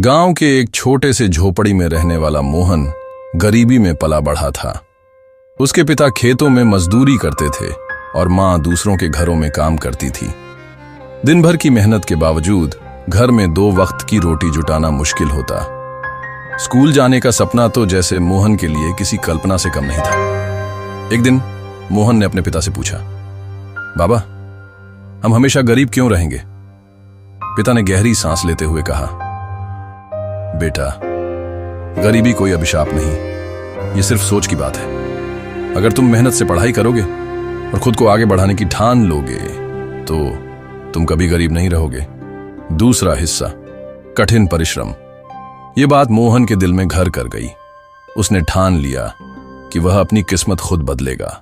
गांव के एक छोटे से झोपड़ी में रहने वाला मोहन गरीबी में पला बढ़ा था। उसके पिता खेतों में मजदूरी करते थे और मां दूसरों के घरों में काम करती थी। दिन भर की मेहनत के बावजूद घर में 2 वक्त की रोटी जुटाना मुश्किल होता। स्कूल जाने का सपना तो जैसे मोहन के लिए किसी कल्पना से कम नहीं था। एक दिन मोहन ने अपने पिता से पूछा, बाबा, हम हमेशा गरीब क्यों रहेंगे? पिता ने गहरी सांस लेते हुए कहा, बेटा, गरीबी कोई अभिशाप नहीं, ये सिर्फ सोच की बात है। अगर तुम मेहनत से पढ़ाई करोगे और खुद को आगे बढ़ाने की ठान लोगे तो तुम कभी गरीब नहीं रहोगे। दूसरा हिस्सा, कठिन परिश्रम। ये बात मोहन के दिल में घर कर गई। उसने ठान लिया कि वह अपनी किस्मत खुद बदलेगा।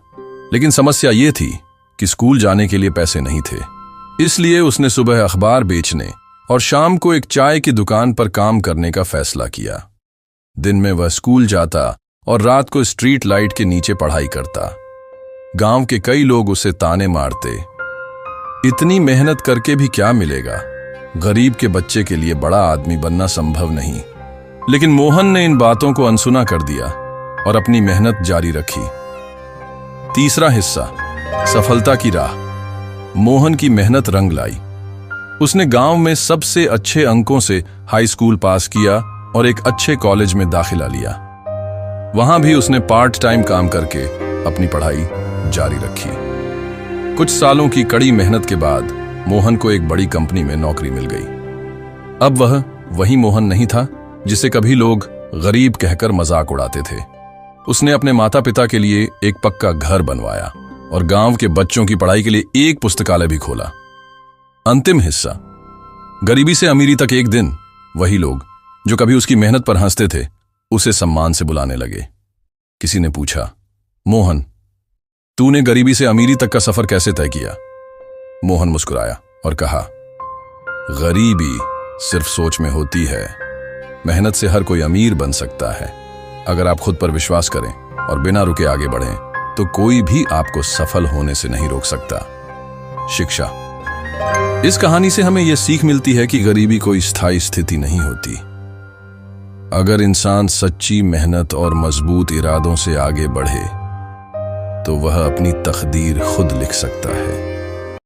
लेकिन समस्या ये थी कि स्कूल जाने के लिए पैसे नहीं थे। इसलिए उसने सुबह अखबार बेचने और शाम को एक चाय की दुकान पर काम करने का फैसला किया। दिन में वह स्कूल जाता और रात को स्ट्रीट लाइट के नीचे पढ़ाई करता। गांव के कई लोग उसे ताने मारते, इतनी मेहनत करके भी क्या मिलेगा? गरीब के बच्चे के लिए बड़ा आदमी बनना संभव नहीं। लेकिन मोहन ने इन बातों को अनसुना कर दिया और अपनी मेहनत जारी रखी। तीसरा हिस्सा, सफलता की राह। मोहन की मेहनत रंग लाई। उसने गांव में सबसे अच्छे अंकों से हाई स्कूल पास किया और एक अच्छे कॉलेज में दाखिला लिया। वहां भी उसने पार्ट टाइम काम करके अपनी पढ़ाई जारी रखी। कुछ सालों की कड़ी मेहनत के बाद मोहन को एक बड़ी कंपनी में नौकरी मिल गई। अब वह वही मोहन नहीं था जिसे कभी लोग गरीब कहकर मजाक उड़ाते थे। उसने अपने माता पिता के लिए एक पक्का घर बनवाया और गांव के बच्चों की पढ़ाई के लिए एक पुस्तकालय भी खोला। अंतिम हिस्सा, गरीबी से अमीरी तक एक दिन वही लोग जो कभी उसकी मेहनत पर हंसते थे उसे सम्मान से बुलाने लगे। किसी ने पूछा, मोहन, तूने गरीबी से अमीरी तक का सफर कैसे तय किया? मोहन मुस्कुराया और कहा, गरीबी सिर्फ सोच में होती है। मेहनत से हर कोई अमीर बन सकता है। अगर आप खुद पर विश्वास करें और बिना रुके आगे बढ़ें तो कोई भी आपको सफल होने से नहीं रोक सकता। शिक्षा। इस कहानी से हमें यह सीख मिलती है कि गरीबी कोई स्थायी स्थिति नहीं होती। अगर इंसान सच्ची मेहनत और मजबूत इरादों से आगे बढ़े तो वह अपनी तकदीर खुद लिख सकता है।